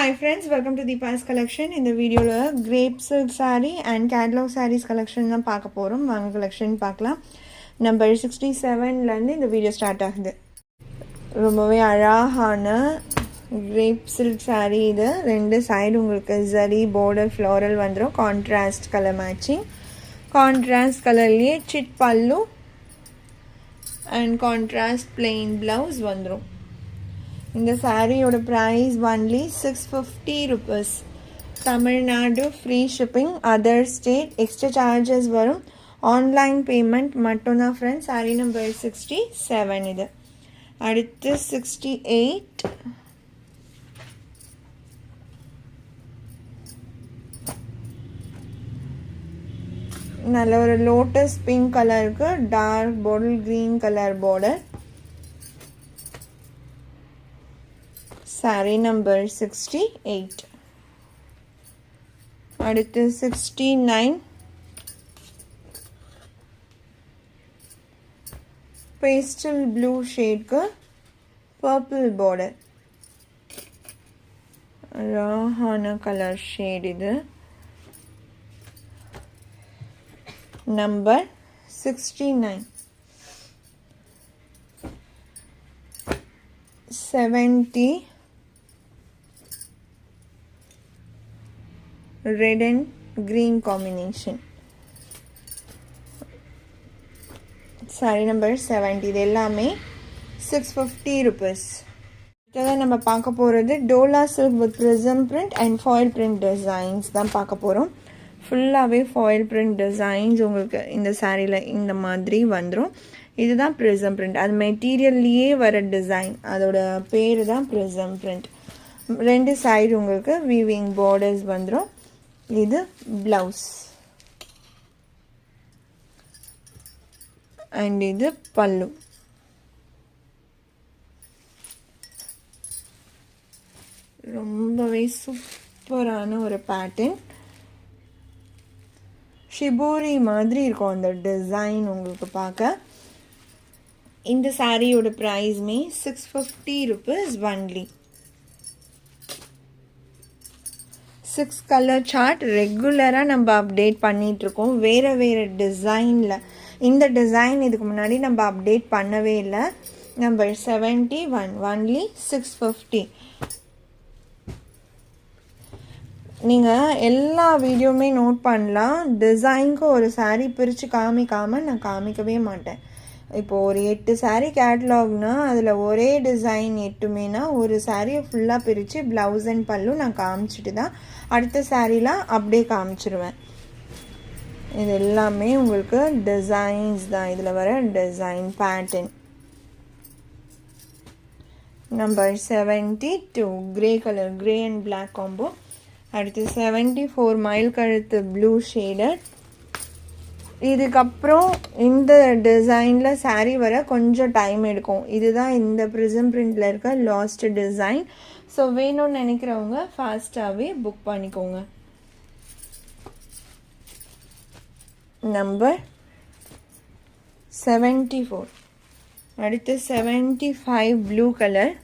Hi friends, welcome to Deepa's collection. In the video grape silk saree and catalog sarees collection தான் பார்க்க போறோம். வாங்க collection பார்க்கலாம். Number 67ல இருந்து இந்த வீடியோ ஸ்டார்ட் ஆகுது. ரொம்பவே அழகான grape silk saree இது. ரெண்டு சைடு உங்களுக்கு zari border floral வந்துரும். Contrast color matching. Contrast colorலயே chit pallu and contrast plain blouse வந்துரும். இந்த சாரியோட price only 650 rupees. Tamil Nadu free shipping, other state extra charges வரும். Online payment மட்டும்தான் friends. சாரி number 67 இது. அடுத்து 68. நல்ல ஒரு லோட்டஸ் பிங்க் கலருக்கு dark bottle green colour border. Saree number 68. அடுத்து 69. Pastel blue shade க்கு purple border. அழகான கலர் ஷேட் இது. Number 69. 70. Red and green combination. Saree number 70. இது எல்லாமே 650 rupees. இதான் நம்ம பார்க்க போகிறது Dola silk with prism print and foil print designs தான் பார்க்க போகிறோம். ஃபுல்லாகவே foil print designs உங்களுக்கு இந்த சாரியில் இந்த மாதிரி வந்துடும். இதுதான் prism print. அது மெட்டீரியல்லையே வர டிசைன், அதோட பேர் தான் prism print. ரெண்டு சைடு உங்களுக்கு வீவிங் பார்டர்ஸ் வந்துடும். இது பிளவுஸ் அண்ட் இது பல்லு. ரொம்பவே சூப்பரான ஒரு பேட்டர்ன். ஷிபோரி மாதிரி இருக்கும் அந்த டிசைன் உங்களுக்கு பார்க்க. இந்த சாரியோட ப்ரைஸ்மே 650 rupees only. 6 கலர் சார்ட் ரெகுலராக நம்ம அப்டேட் பண்ணிகிட்ருக்கோம் வேறு வேறு டிசைனில். இந்த டிசைன் இதுக்கு முன்னாடி நம்ம அப்டேட் பண்ணவே இல்லை. Number 71 only 650. நீங்கள் எல்லா வீடியோவுமே நோட் பண்ணலாம். டிசைனுக்கு ஒரு சாரீ பிரித்து காமிக்காமல் நான் காமிக்கவே மாட்டேன். இப்போது ஒரு 8 சாரீ கேட்லாக்னா அதில் ஒரே டிசைன் 8மேனா ஒரு சாரியை ஃபுல்லாக பிரித்து ப்ளவுஸ் அண்ட் பல்லு நான் காமிச்சிட்டு தான் அடுத்த சாரீலாம் அப்படியே காமிச்சிருவேன். இது எல்லாமே உங்களுக்கு டிசைன்ஸ் தான். இதில் வர design pattern. Number 72 grey colour, grey and black combo. அடுத்து 74 மயில் கழுத்து ப்ளூ ஷேடட். இதுக்கப்புறம் இந்த டிசைனில் சாரீ வர கொஞ்சம் டைம் எடுக்கும். இதுதான் இந்த prism printல இருக்க லாஸ்ட் டிசைன். ஸோ வேணும்னு நினைக்கிறவங்க ஃபாஸ்ட்டாகவே புக் பண்ணிக்கோங்க. நம்பர் 74. அடுத்து 75 ப்ளூ கலர்.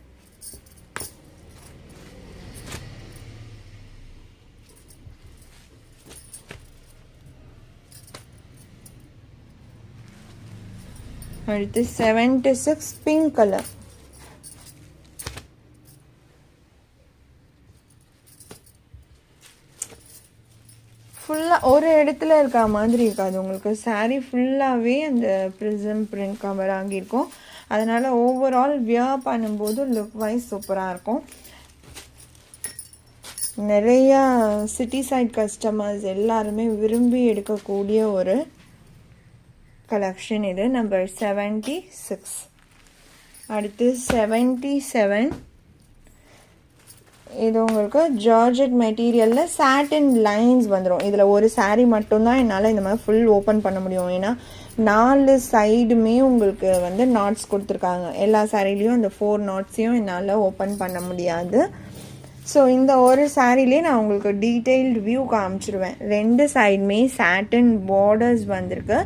அடுத்து 76 பிங்க் கலர். ஃபுல்லாக ஒரு இடத்துல இருக்க மாதிரி இருக்காது உங்களுக்கு. சாரீ ஃபுல்லாகவே அந்த prism print கவர் ஆகியிருக்கும். அதனால் ஓவரால் வியர் பண்ணும்போது லுக் வைஸ் சூப்பராக இருக்கும். நிறையா சிட்டி சைட் கஸ்டமர்ஸ் எல்லாருமே விரும்பி எடுக்கக்கூடிய ஒரு கலெக்ஷன் இது. நம்பர் 76. அடுத்து 77. இது உங்களுக்கு ஜார்ஜெட் மெட்டீரியலில் சாட்டின் லைன்ஸ் வந்துடும். இதில் ஒரு சாரீ மட்டும்தான் என்னால் இந்த மாதிரி ஃபுல் ஓப்பன் பண்ண முடியும். ஏன்னா 4 சைடுமே உங்களுக்கு வந்து நாட்ஸ் கொடுத்துருக்காங்க. எல்லா சாரீலையும் அந்த 4 நாட்ஸையும் என்னால் ஓப்பன் பண்ண முடியாது. ஸோ இந்த ஒரு சாரீலேயே நான் உங்களுக்கு டீட்டெயில்டு வியூ காமிச்சிருவேன். ரெண்டு சைடுமே சாட்டின் பார்டர்ஸ் வந்திருக்கு.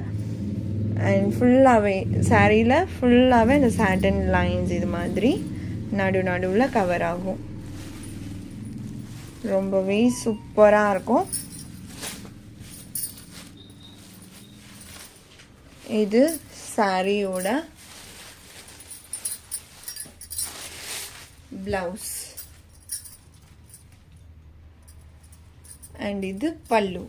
அண்ட் ஃபுல்லாகவே சாரியில் ஃபுல்லாகவே இந்த சாட்டன் லைன்ஸ் இது மாதிரி நடுவில் கவர் ஆகும். ரொம்பவே சூப்பராக இருக்கும். இது சாரியோட பிளவுஸ் அண்ட் இது பல்லு.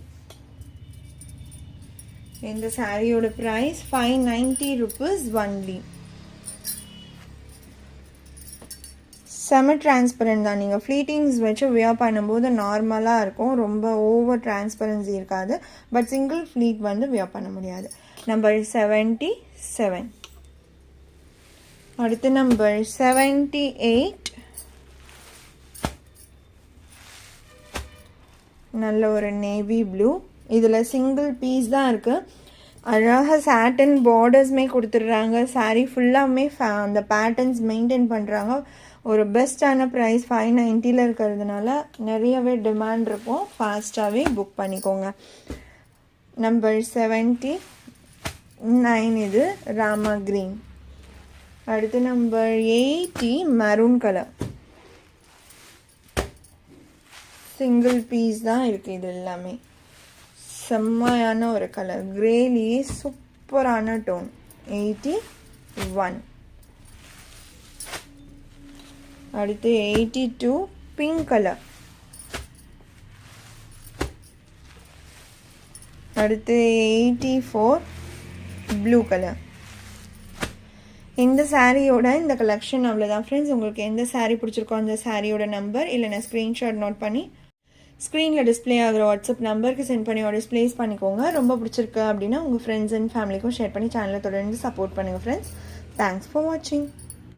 இந்த சாரியோட ப்ரைஸ் 590 rupees ஒன்லி. செம டிரான்ஸ்பரண்ட் தான். நீங்கள் ஃப்ளீட்டிங்ஸ் வச்சு வியர் பண்ணும்போது நார்மலாக இருக்கும், ரொம்ப ஓவர் டிரான்ஸ்பரன்சி இருக்காது. பட் சிங்கிள் ஃப்ளீட் வந்து வியர் பண்ண முடியாது. நம்பர் 77. அடுத்து நம்பர் 78. நல்ல ஒரு நேவி ப்ளூ. இதில் சிங்கிள் பீஸ் தான் இருக்குது. அழகாக சாட்டன் பார்டர்ஸ்மே கொடுத்துட்றாங்க. சாரீ ஃபுல்லாமே அந்த பேட்டர்ன்ஸ் மெயின்டைன் பண்ணுறாங்க. ஒரு பெஸ்ட்டான ப்ரைஸ் 590 இருக்கிறதுனால நிறையவே டிமாண்ட் இருக்கும். ஃபாஸ்ட்டாகவே புக் பண்ணிக்கோங்க. நம்பர் 79 இது ராமா க்ரீன். அடுத்து number 80 maroon colour. Single piece தான் இருக்குது. இது எல்லாமே செம்மையான ஒரு கலர். கிரேலியே சூப்பரான டோன். 81. அடுத்து 82 பிங்க் கலர். அடுத்து 84 ப்ளூ கலர். இந்த சாரியோட இந்த கலெக்ஷன் அவ்வளோதான் ஃப்ரெண்ட்ஸ். உங்களுக்கு எந்த சாரீ பிடிச்சிருக்கோ அந்த சாரியோட நம்பர் இல்லைன்னா ஸ்க்ரீன்ஷாட் நோட் பண்ணி ஸ்க்ரீனில் டிஸ்பிளே ஆகிற வாட்ஸ்அப் நம்பருக்கு சென்ட் பண்ணி ஆர்டர்ஸ் ப்ளேஸ் பண்ணிக்கோங்க. ரொம்ப பிடிச்சிருக்கு அப்படின்னா உங்கள் ஃப்ரெண்ட்ஸ் அண்ட் ஃபேமிலிக்கும் ஷேர் பண்ணி சேனலை தொடர்ந்து சப்போர்ட் பண்ணுங்கள் ஃப்ரெண்ட்ஸ். தேங்க்ஸ் ஃபார் வாட்சிங்.